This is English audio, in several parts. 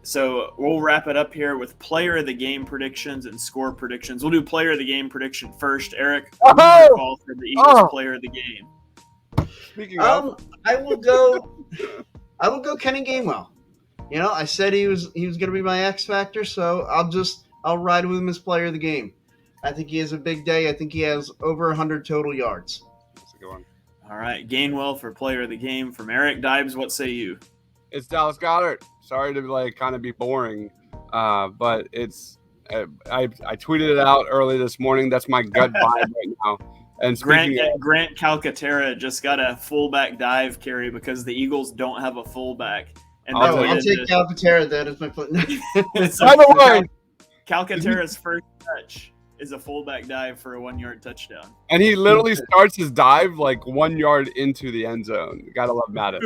So we'll wrap it up here with player of the game predictions and score predictions. We'll do player of the game prediction first. Eric, who's your call for the Eagles player of the game? Speaking of, I will go Kenny Gainwell. I said he was going to be my X factor, so I'll ride with him as player of the game. I think he has a big day. I think he has over 100 total yards. that's a good one. All right, Gainwell for player of the game from Eric. Dibes, what say you? It's Dallas Goddard. Sorry to kind of be boring, but it's. I tweeted it out early this morning. That's my gut vibe right now. And Grant Calcaterra just got a fullback dive carry because the Eagles don't have a fullback. And I'll take Calcaterra then as my foot. So by the way, Calcaterra's first touch is a fullback dive for a 1-yard touchdown. And he literally starts his dive like 1 yard into the end zone. Gotta love Madden.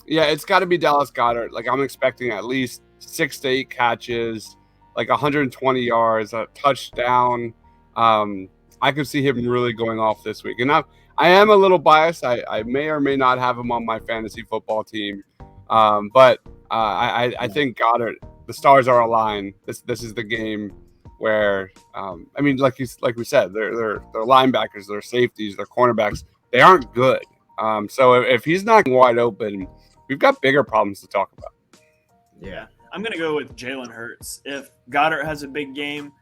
Yeah, it's got to be Dallas Goddard. Like, I'm expecting at least 6 to 8 catches, like 120 yards, a touchdown. I could see him really going off this week. And I am a little biased. I may or may not have him on my fantasy football team. But I think Goddard, the stars are aligned. This is the game where, like we said, they're linebackers, they're safeties, they're cornerbacks. They aren't good. So if he's not wide open, we've got bigger problems to talk about. Yeah. I'm going to go with Jalen Hurts. If Goddard has a big game,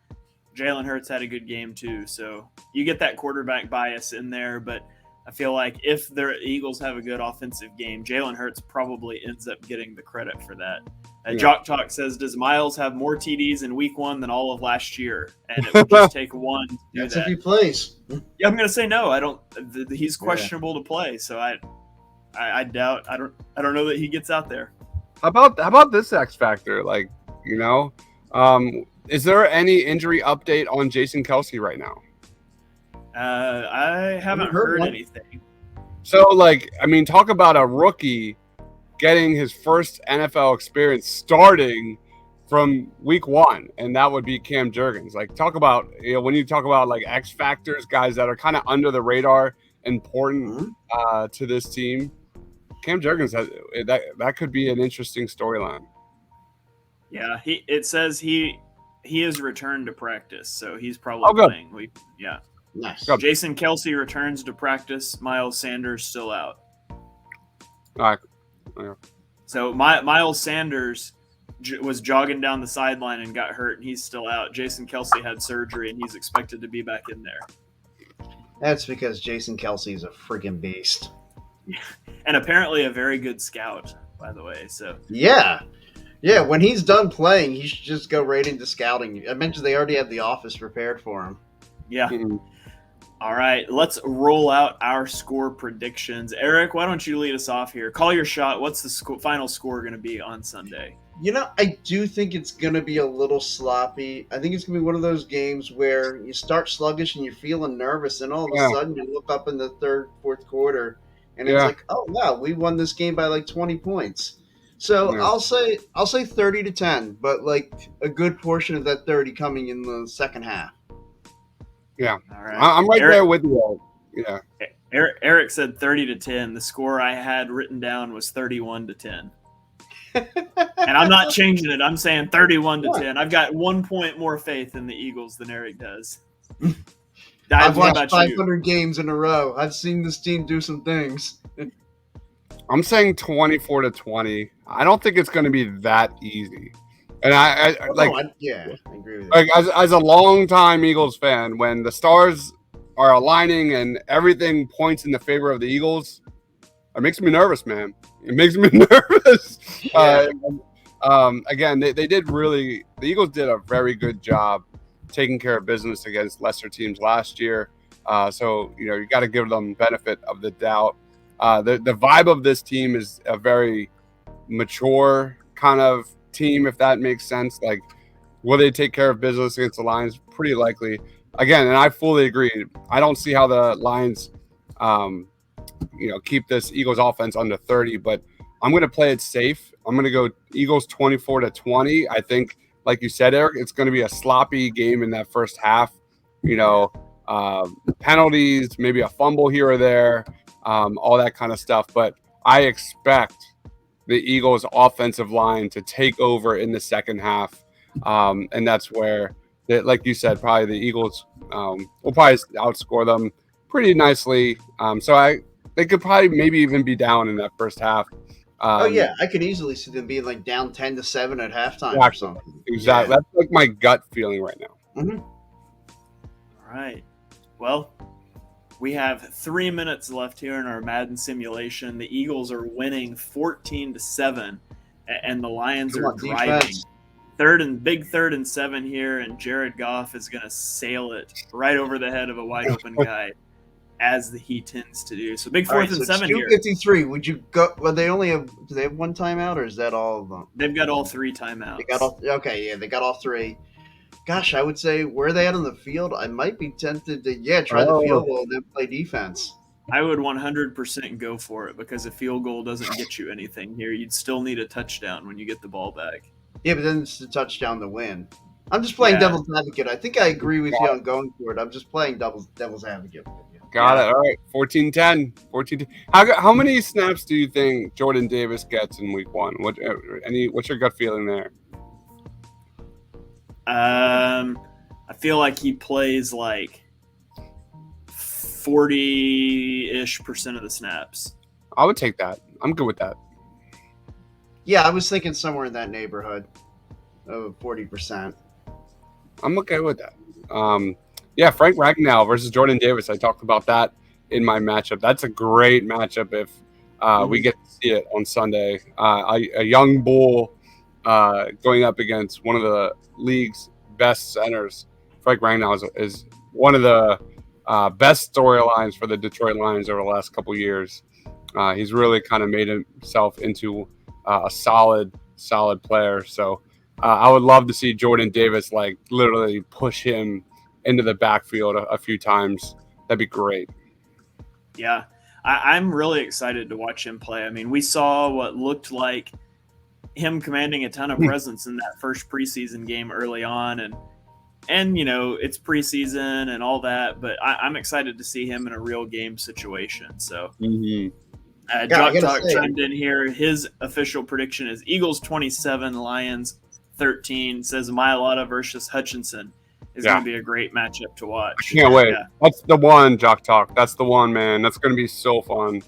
Jalen Hurts had a good game too. So you get that quarterback bias in there, but I feel like if the Eagles have a good offensive game, Jalen Hurts probably ends up getting the credit for that. Jock Talk says, does Miles have more TDs in week 1 than all of last year? And it would just take one to do That's that. if he plays. Yeah, I'm going to say no. I don't. He's questionable to play, so I doubt. I don't know that he gets out there. How about this X factor? Like, is there any injury update on Jason Kelsey right now? I haven't heard anything. So, talk about a rookie getting his first NFL experience starting from week 1, and that would be Cam Jurgens. Like, talk about, when you talk about like X factors, guys that are kind of under the radar, important to this team. Cam Jurgens, that could be an interesting storyline. Yeah, it says he has returned to practice, so he's probably playing. Nice. Jason Kelsey returns to practice. Miles Sanders still out. All right. Yeah. So Miles Sanders was jogging down the sideline and got hurt, and he's still out. Jason Kelsey had surgery, and he's expected to be back in there. That's because Jason Kelsey is a freaking beast. Yeah. And apparently a very good scout, by the way. So yeah, when he's done playing, he should just go right into scouting. I mentioned they already have the office prepared for him. Yeah. All right, let's roll out our score predictions. Eric, why don't you lead us off here? Call your shot. What's the final score going to be on Sunday? I do think it's going to be a little sloppy. I think it's going to be one of those games where you start sluggish and you're feeling nervous, and all of a sudden you look up in the third, fourth quarter, and it's like, oh wow, we won this game by like 20 points. So I'll say 30-10, but like a good portion of that 30 coming in the second half. Yeah, all right. I'm right there with you. Yeah, Eric said 30-10. The score I had written down was 31-10. And I'm not changing it. I'm saying 31-10. I've got 1 point more faith in the Eagles than Eric does. I've watched 500 games in a row. I've seen this team do some things. I'm saying 24-20. I don't think it's going to be that easy. And I agree with you. Like, as a longtime Eagles fan, when the stars are aligning and everything points in the favor of the Eagles, it makes me nervous, man. It makes me nervous. Yeah. Again, the Eagles did a very good job taking care of business against lesser teams last year. So, you got to give them benefit of the doubt. The vibe of this team is a very mature kind of team, if that makes sense. Like, will they take care of business against the Lions? Pretty likely. Again, and I fully agree. I don't see how the Lions, keep this Eagles offense under 30, but I'm going to play it safe. I'm going to go Eagles 24-20. I think, like you said, Eric, it's going to be a sloppy game in that first half. Penalties, maybe a fumble here or there, all that kind of stuff. But I expect the Eagles' offensive line to take over in the second half, and that's where, like you said, probably the Eagles will probably outscore them pretty nicely. They could probably maybe even be down in that first half. Oh yeah, I could easily see them being like down 10-7 at halftime or Exactly. something. Exactly. Yeah. That's like my gut feeling right now. Mhm. All right. Well, we have 3 minutes left here in our Madden simulation. The Eagles are winning 14-7, and the Lions Come are on, driving. defense. Third and 7 here, and Jared Goff is going to sail it right over the head of a wide open guy, as he tends to do. So big All right, fourth and so 7 here. 2:53. Would you go? Well, do they have one timeout, or is that all of them? They've got all 3 timeouts. They got all. Okay, yeah, they got all 3. Gosh, I would say where are they at on the field? I might be tempted to try the field goal and then play defense. I would 100% go for it, because a field goal doesn't get you anything here. You'd still need a touchdown when you get the ball back. Yeah, but then it's the touchdown to win. I'm just playing devil's advocate. I think I agree with you on going for it. I'm just playing devil's advocate. Got it. All right. 14-10. 14-10. How many snaps do you think Jordan Davis gets in week 1? What's your gut feeling there? I feel like he plays like 40-ish% of the snaps. I would take that. I'm good with that. Yeah, I was thinking somewhere in that neighborhood of 40%. I'm okay with that. Frank Ragnow versus Jordan Davis. I talked about that in my matchup. That's a great matchup if we get to see it on Sunday. A young bull going up against one of the league's best centers. Frank Ragnow is one of the best storylines for the Detroit Lions over the last couple of years. He's really kind of made himself into a solid player. So I would love to see Jordan Davis like literally push him into the backfield a few times. That'd be great. Yeah, I'm really excited to watch him play. I mean, we saw what looked like him commanding a ton of presence in that first preseason game early on, and it's preseason and all that, but I'm excited to see him in a real game situation. So Jock Talk chimed in here. His official prediction is Eagles 27, Lions 13. Says Mailata versus Hutchinson is going to be a great matchup to watch. I can't wait. Yeah. That's the one, Jock Talk. That's the one, man. That's going to be so fun.